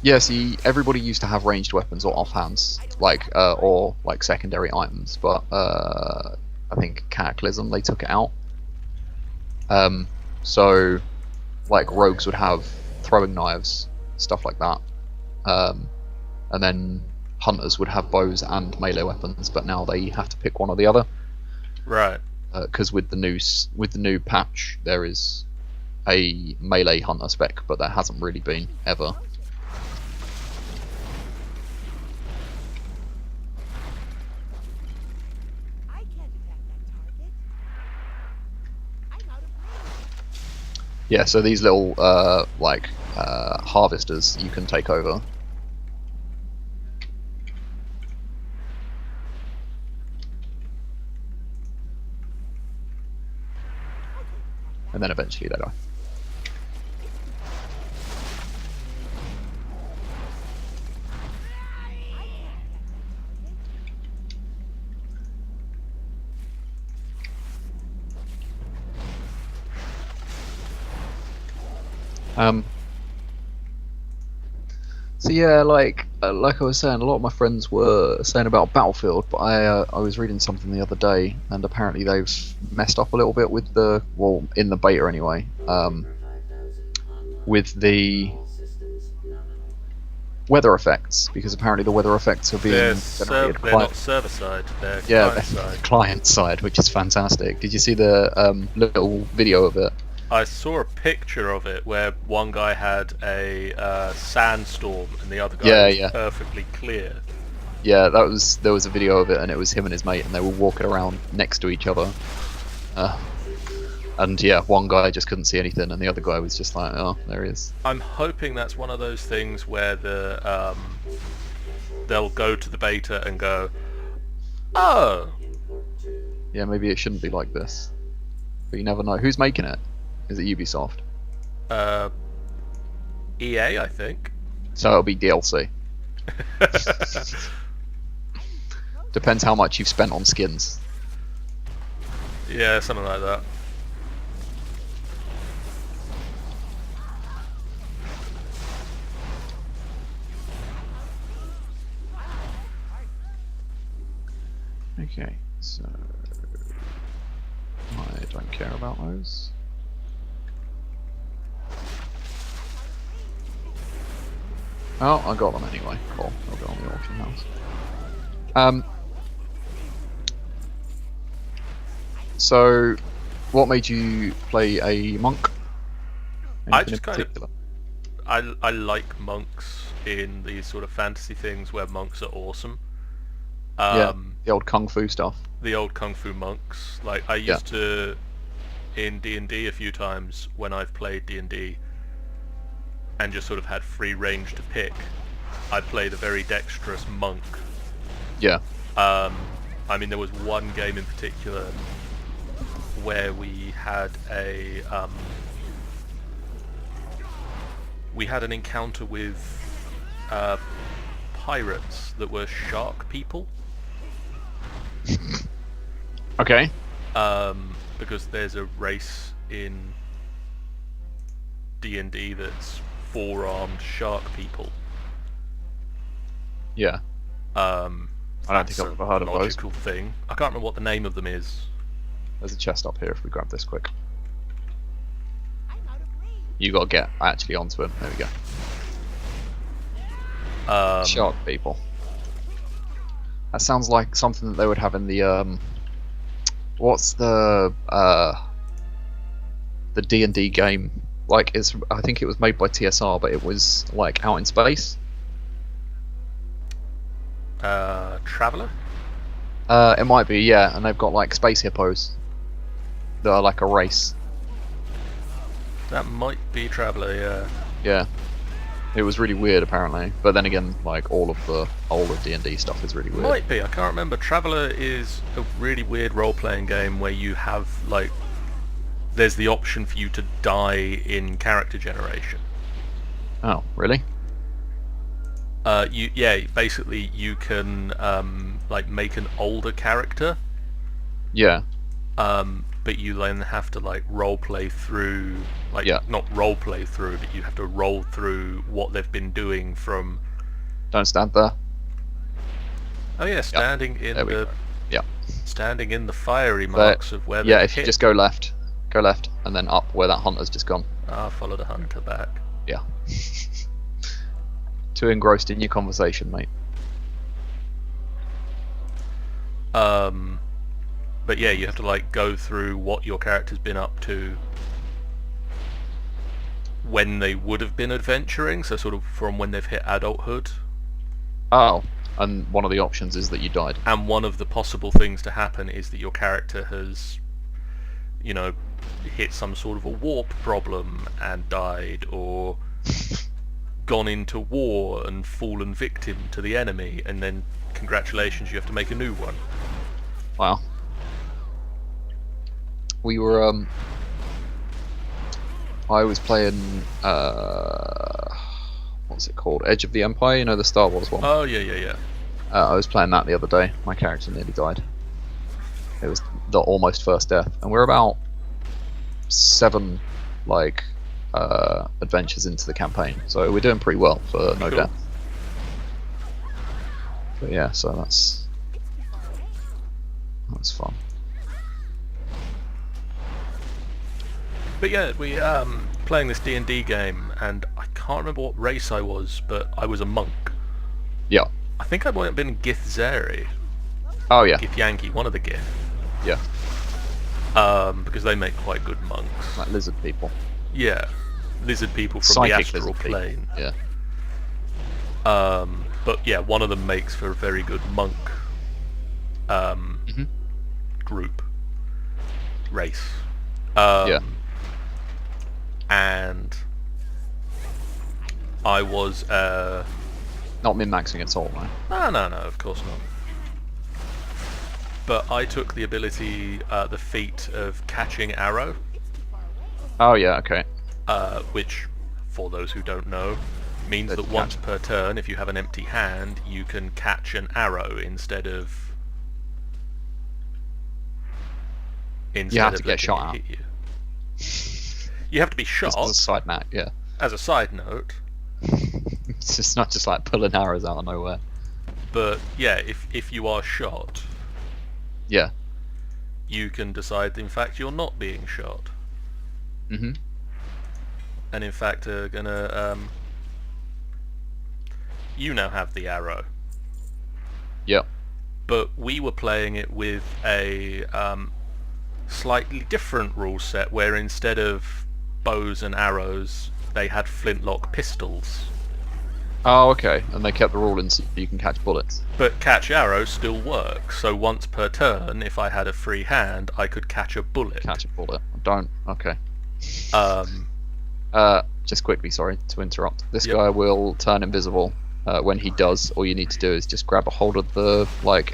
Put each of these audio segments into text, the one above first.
Yeah, see, everybody used to have ranged weapons or offhands, or like secondary items, but I think Cataclysm they took it out. Um, so like rogues would have throwing knives, stuff like that, um, and then hunters would have bows and melee weapons, but now they have to pick one or the other. Right. Because with the new patch, there is a melee hunter spec, but there hasn't really been ever. Yeah, so these little harvesters you can take over. And then eventually they die. So yeah, like I was saying, a lot of my friends were saying about Battlefield, but I was reading something the other day, and apparently they've messed up a little bit with in the beta anyway, with the weather effects, because apparently the weather effects are being generated They're quite not server side, they're yeah client side. client side, which is fantastic. Did you see the little video of it? I saw a picture of it where one guy had a sandstorm and the other guy Yeah, was yeah. perfectly clear. Yeah, there was a video of it, and it was him and his mate, and they were walking around next to each other. Uh, and yeah, one guy just couldn't see anything, and the other guy was just like, "Oh, there he is." I'm hoping that's one of those things where they'll go to the beta and go, oh, Yeah, maybe it shouldn't be like this, but you never know. Who's making it? Is it Ubisoft? uh, EA, I think. So it'll be DLC. Depends how much you've spent on skins. Yeah, something like that. Okay, so I don't care about those. Oh, I got them anyway. Cool. I'll go on the auction house. Um. So, what made you play a monk? I Anything in just kind of particular? I like monks in these sort of fantasy things where monks are awesome. Yeah, Um, the old kung fu stuff. the old kung fu monks. Like I Yeah, used to in D&D a few times when I've played D&D and just sort of had free range to pick. I played a very dexterous monk. yeah, Um, I mean, there was one game in particular where we had an encounter with pirates that were shark people. okay. Because there's a race in D&D that's four-armed shark people. Yeah, Um, I don't think that's I've a ever heard of those. logical thing. I can't remember what the name of them is. There's a chest up here if we grab this quick. You gotta get actually onto him. There we go. Um, Shark people. That sounds like something that they would have in the what's the D&D game? Like I think it was made by TSR, but it was like out in space. Traveller? It might be, yeah, and they've got like space hippos that are like a race. That might be Traveller, yeah. Yeah, it was really weird apparently. But then again, like all of the older D&D stuff is really weird. Might be, I can't remember. Traveller is a really weird role-playing game where you have, like, there's the option for you to die in character generation. Oh, really? Basically you can like make an older character, Yeah. but you then have to like role play through, like Yeah. not role play through, but you have to roll through what they've been doing from. Don't stand there. Oh yeah, standing in There we the go. Yeah. standing in the fiery marks of where they Yeah, if hit. you just go left, and then up where that hunter's just gone. Follow the hunter back. Yeah. Too engrossed in your conversation, mate. But yeah, you have to like go through what your character's been up to when they would have been adventuring, so sort of from when they've hit adulthood. Oh, and one of the options is that you died. And one of the possible things to happen is that your character has, you know, hit some sort of a warp problem and died, or gone into war and fallen victim to the enemy, and then congratulations, you have to make a new one. Wow. We were I was playing what's it called? Edge of the Empire, you know, the Star Wars one. Oh yeah. I was playing that the other day. My character nearly died. It was the almost first death, and we're about 7 adventures into the campaign, so we're doing pretty well for no Cool. death. But yeah, so that's fun. But yeah, we playing this D&D game, and I can't remember what race I was, but I was a monk. Yeah. I think I might have been Githzeri, Oh yeah. Githyanki, one of the Gith. Yeah. Because they make quite good monks. Like lizard people. Yeah, lizard people from Psychic the astral lizard people. plane. Yeah. But yeah, one of them makes for a very good monk group race. Yeah. And I was Not min-maxing at all, no. no, of course not. But I took the ability, the feat of catching arrow, Oh yeah, okay. which, for those who don't know, means That that you once catch- per turn, if you have an empty hand, you can catch an arrow instead of You have to get letting shot it at. hit you. You have to be shot. Just as a side note, yeah. As a side note, It's just not just like pulling arrows out of nowhere. but yeah, if you are shot, Yeah. you can decide in fact you're not being shot, Mhm. and in fact are gonna you now have the arrow. Yep. But we were playing it with a slightly different rule set, where instead of bows and arrows, they had flintlock pistols. Oh, okay. And they kept the rule in so you can catch bullets. But catch arrow still works, so once per turn, if I had a free hand, I could catch a bullet. Catch a bullet. Don't. Okay. Um, Just quickly, sorry to interrupt. This Yep. guy will turn invisible. When he does, all you need to do is just grab a hold of the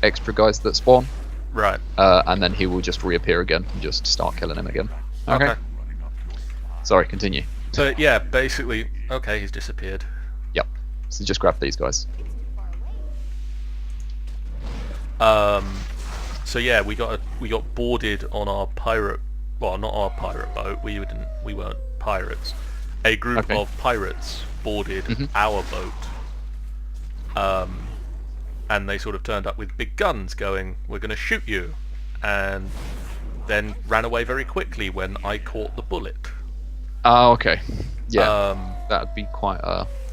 extra guys that spawn, right. and then he will just reappear again and just start killing him again. Okay. Sorry, continue. So yeah, basically, okay, he's disappeared. Yep. So just grab these guys. So yeah, we got boarded on our pirate. Well, not our pirate boat. We weren't pirates. A group Okay. of pirates boarded Mhm. our boat. And they sort of turned up with big guns, going, "We're going to shoot you," and then ran away very quickly when I caught the bullet. Oh, okay. Yeah. Um, That'd be quite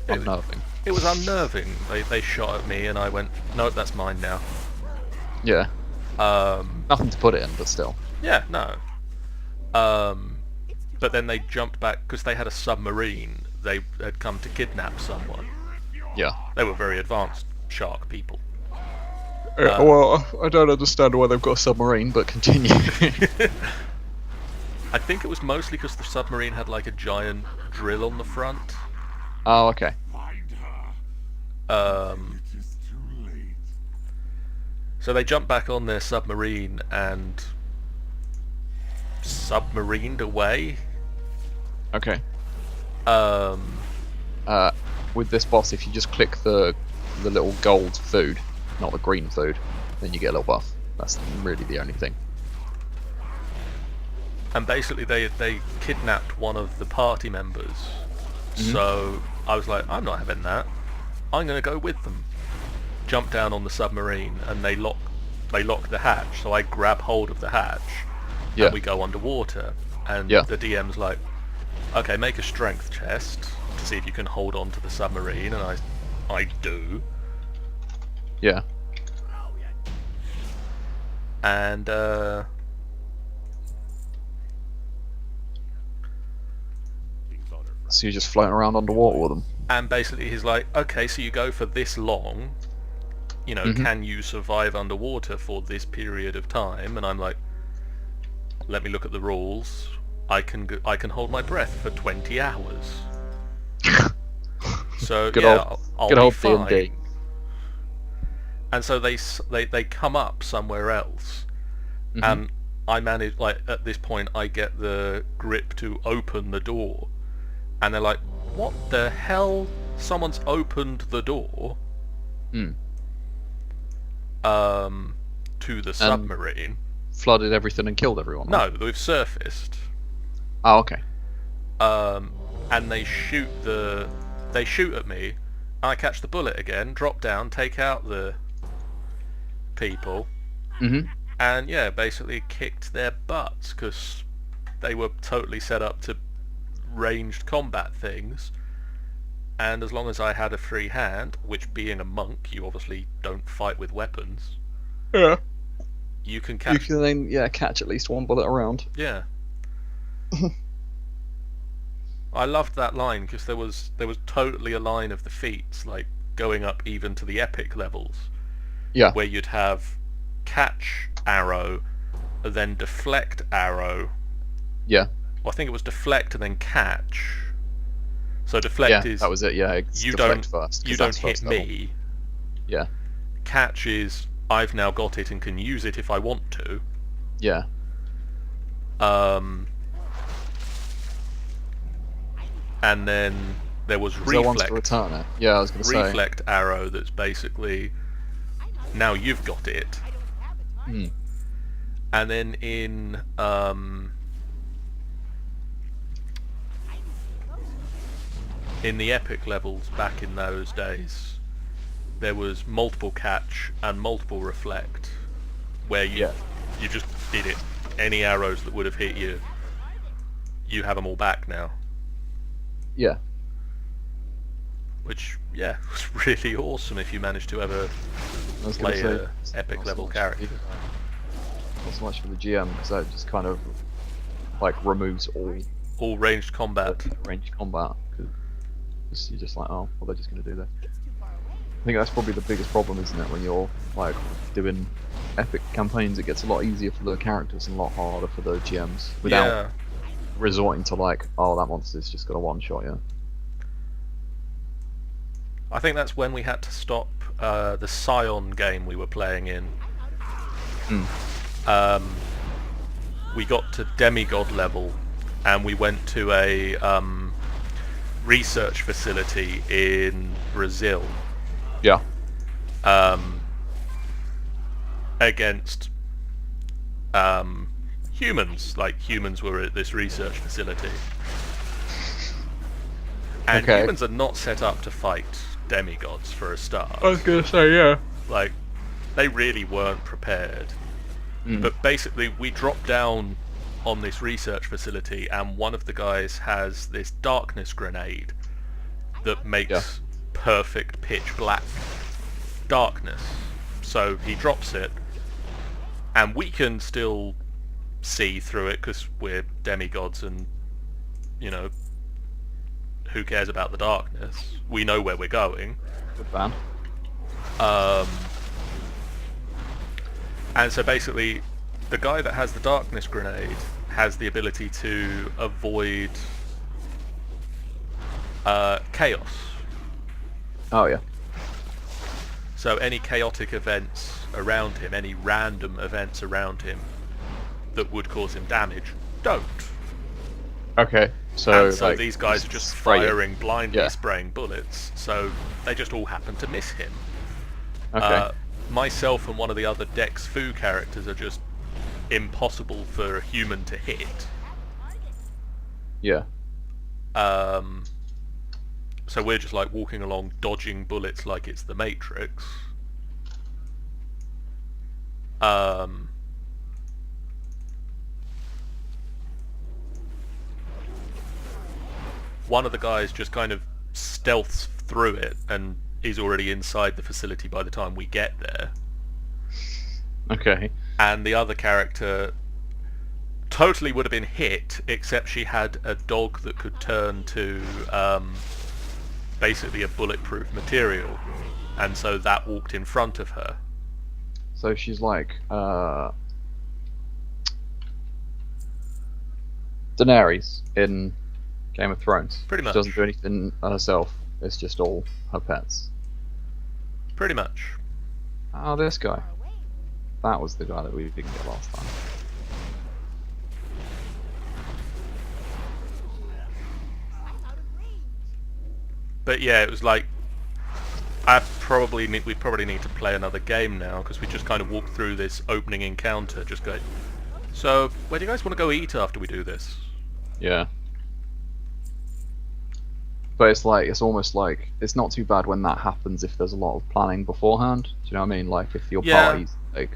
unnerving. It was unnerving. They shot at me, and I went, "Nope, that's mine now." Yeah. Nothing to put it in, but still. Yeah, no. But then they jumped back because they had a submarine. They had come to kidnap someone. Yeah. They were very advanced shark people. Well, I don't understand why they've got a submarine, but continue. I think it was mostly because the submarine had like a giant drill on the front. Oh, okay. So they jumped back on their submarine and submarined away. Okay. Um, With this boss, if you just click the little gold food, not the green food, then you get a little buff. That's really the only thing. and basically they kidnapped one of the party members. Mhm. So I was like, I'm not having that. I'm going to go with them. Jump down on the submarine, and they lock the hatch. So I grab hold of the hatch, Yeah. and we go underwater. And Yeah. the DM's like, okay, make a strength test to see if you can hold on to the submarine, and I do. Yeah. And So you're just floating around underwater with them. and basically he's like, okay, so you go for this long, you know, Mhm. can you survive underwater for this period of time? And I'm like, let me look at the rules. I can hold my breath for 20 hours. So Good yeah, old- I'll good be old fine. D&D. And so they come up somewhere else, Mhm. and I manage, like, at this point I get the grip to open the door, and they're like, what the hell? Someone's opened the door Mm. to the submarine. Flooded everything and killed everyone. No, they've surfaced. Oh, okay. And they shoot at me. I catch the bullet again, drop down, take out the people, Mhm. and yeah, basically kicked their butts because they were totally set up to ranged combat things. And as long as I had a free hand, which being a monk, you obviously don't fight with weapons, Yeah. you can You catch. can then catch at least one bullet around. Yeah. I loved that line because there was totally a line of the feats, like going up even to the epic levels, Yeah. where you'd have catch arrow, then deflect arrow. Yeah. Well, I think it was deflect and then catch. So deflect Yeah. is That was it. Yeah. It's you deflect don't first, 'cause you don't that's hit first level. me. Yeah. Catch is I've now got it and can use it if I want to. Yeah. And then there was Is there ones to reflect. return it? Yeah, I was going to say. Reflect arrow that's basically now you've got it. Hmm. And then in the epic levels back in those days, there was multiple catch and multiple reflect, where you just did it. Any arrows that would have hit you, you have them all back now. Yeah. Which, yeah, was really awesome if you managed to ever I was going play to a say. epic not level so much character. Not so much for the GM, because that just kind of like removes all Ranged combat. ranged combat. Because you're just like, oh, well, they're just going to do that. I think that's probably the biggest problem, isn't it? When you're like doing epic campaigns, it gets a lot easier for the characters and a lot harder for the GMs without Yeah. resorting to like, oh, that monster's just got a one shot, yeah. I think that's when we had to stop the Scion game we were playing in. We got to demigod level, and we went to a research facility in Brazil Yeah. against humans. Like, humans were at this research facility. And Okay. humans are not set up to fight demigods for a start. was going to say, yeah. Like, they really weren't prepared. Mm. But basically, we dropped down on this research facility, and one of the guys has this darkness grenade that makes perfect pitch black darkness. So he drops it, and we can still see through it because we're demigods, and, you know, who cares about the darkness? We know where we're going. Good band. And so basically, the guy that has the darkness grenade has the ability to avoid chaos. Oh, yeah. So any chaotic events around him, any random events around him that would cause him damage, don't. Okay. So, And so like, these guys are just spray it. firing blindly, Yeah. spraying bullets, so they just all happen to miss him. Okay. Myself and one of the other Dex Fu characters are just impossible for a human to hit. Yeah. Um, so we're just like walking along, dodging bullets like it's the Matrix. Um, One of the guys just kind of stealths through it and is already inside the facility by the time we get there. Okay. And the other character totally would have been hit, except she had a dog that could turn to basically a bulletproof material, and so that walked in front of her. So she's like Daenerys in Game of Thrones. Pretty She doesn't much. do anything herself. It's just all her pets. Pretty much. Oh, this guy. That was the guy that we didn't get last time. But yeah, it was like we probably need to play another game now because we just kind of walked through this opening encounter, just going. So, where do you guys want to go eat after we do this? Yeah. But it's like, it's almost like, it's not too bad when that happens if there's a lot of planning beforehand. Do you know what I mean? Like, if your Yeah. party's, like,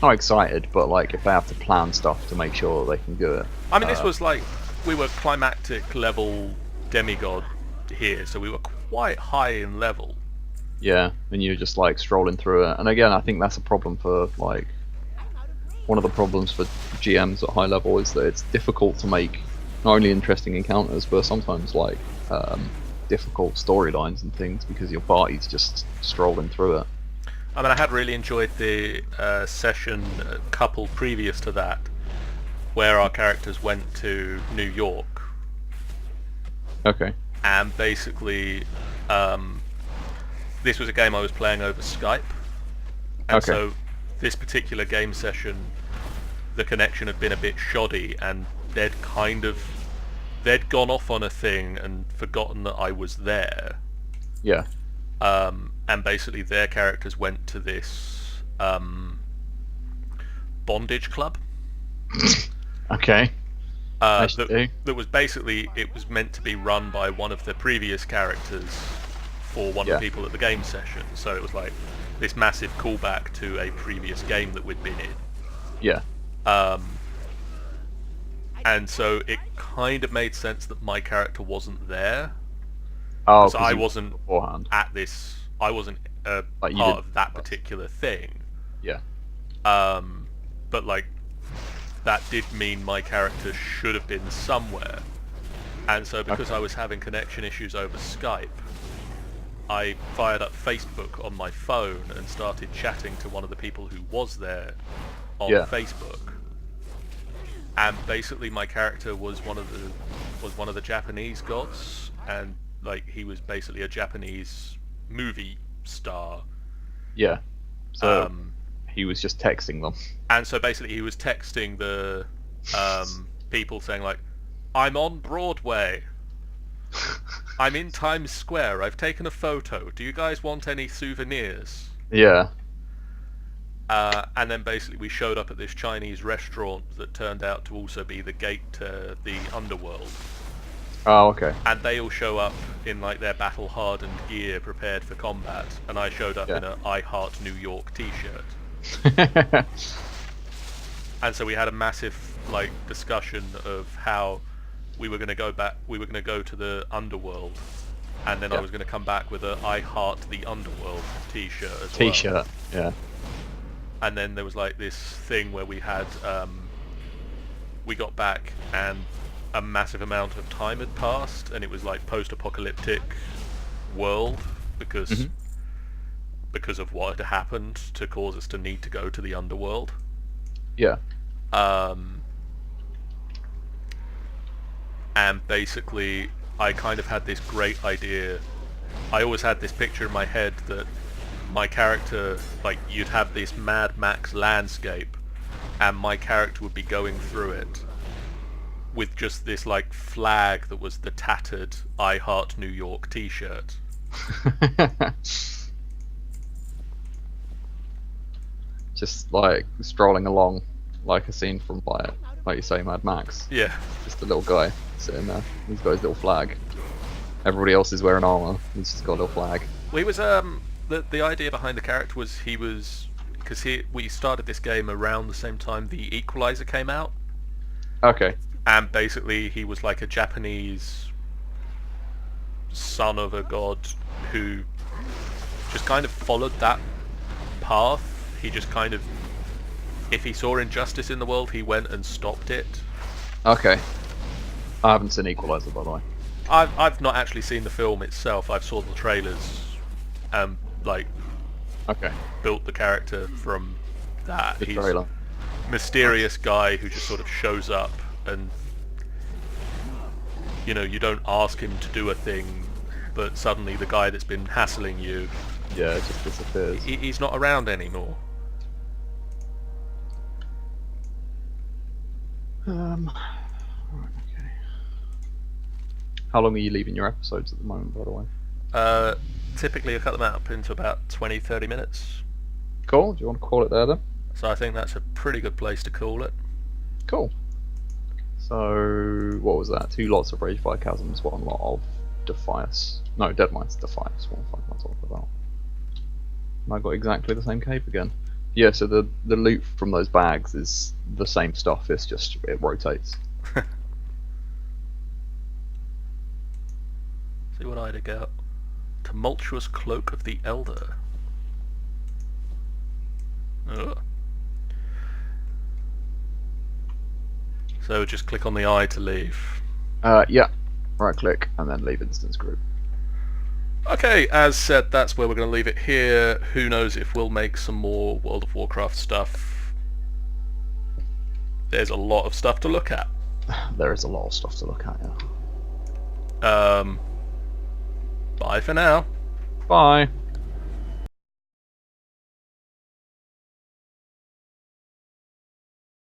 not excited, but like, if they have to plan stuff to make sure they can do it. I mean, this was like, we were climactic level demigod here, so we were quite high in level. Yeah, and you're just like strolling through it. And again, I think that's a problem for like, one of the problems for GMs at high level is that it's difficult to make not only interesting encounters, but sometimes like difficult storylines and things because your party's just strolling through it. I mean, I had really enjoyed the session couple previous to that, where our characters went to New York, Okay. and basically, this was a game I was playing over Skype, and Okay. so this particular game session, the connection had been a bit shoddy, and they'd gone off on a thing and forgotten that I was there. Yeah. And basically their characters went to this bondage club. Okay. I should do. That was basically, it was meant to be run by one of the previous characters for one of the people at the game session. So it was like this massive callback to a previous game that we'd been in. Yeah. And so it kind of made sense that my character wasn't there. Oh, So I wasn't beforehand. at this. I wasn't Like, you part didn't- of that particular thing. Yeah. But like that did mean my character should have been somewhere. And so because I was having connection issues over Skype, I fired up Facebook on my phone and started chatting to one of the people who was there on Facebook. And basically my character was one of the Japanese gods, and like he was basically a Japanese movie star. Yeah. So he was just texting them. And so basically he was texting the people saying like, I'm on Broadway. I'm in Times Square. I've taken a photo. Do you guys want any souvenirs? Yeah. And then basically we showed up at this Chinese restaurant that turned out to also be the gate to the underworld. Oh, okay. And they all show up in like their battle-hardened gear prepared for combat. And I showed up in a I Heart New York t-shirt. And so we had a massive like discussion of how we were going to go to the underworld, and then I was going to come back with a I Heart the Underworld t-shirt as well. T-shirt, yeah. And then there was like this thing where we had we got back and a massive amount of time had passed, and it was like post-apocalyptic world because of what had happened to cause us to need to go to the underworld. Yeah. And basically I kind of had this great idea. I always had this picture in my head that my character, like you'd have this Mad Max landscape and my character would be going through it with just this like flag that was the tattered I Heart New York t-shirt. Just like strolling along like a scene from like like you say, Mad Max. Yeah. Just a little guy sitting there. He's got his little flag. Everybody else is wearing armor. He's just got a little flag. We was the idea behind the character was because we started this game around the same time the Equalizer came out, Okay. and basically he was like a Japanese son of a god who just kind of followed that path. He just kind of, if he saw injustice in the world, he went and stopped it. Okay. I haven't seen Equalizer, by the way. I've not actually seen the film itself. I've saw the trailers, and Okay. built the character from that. The He's trailer. a mysterious guy who just sort of shows up, and you don't ask him to do a thing, but suddenly the guy that's been hassling you, Yeah, it just disappears. he's not around anymore. Right, okay. How long are you leaving your episodes at the moment, by the way? Typically I cut them up into about 20-30 minutes, Cool. Do you want to call it there then? so I think that's a pretty good place to call it. Cool. So, what was that? 2 lots of Rage by Chasms, 1 lot of Defias. No, Deadmine's Defias. What the fuck am I talking about? And I got exactly the same cape again. Yeah, so the loot from those bags is the same stuff, it's just, it rotates. See what I'd got. Tumultuous Cloak of the Elder. Ugh. So just click on the eye to leave. Yeah. Right click and then leave instance group. Okay, as said, that's where we're going to leave it here. Who knows if we'll make some more World of Warcraft stuff. There's a lot of stuff to look at. There is a lot of stuff to look at, yeah. Bye for now. Bye.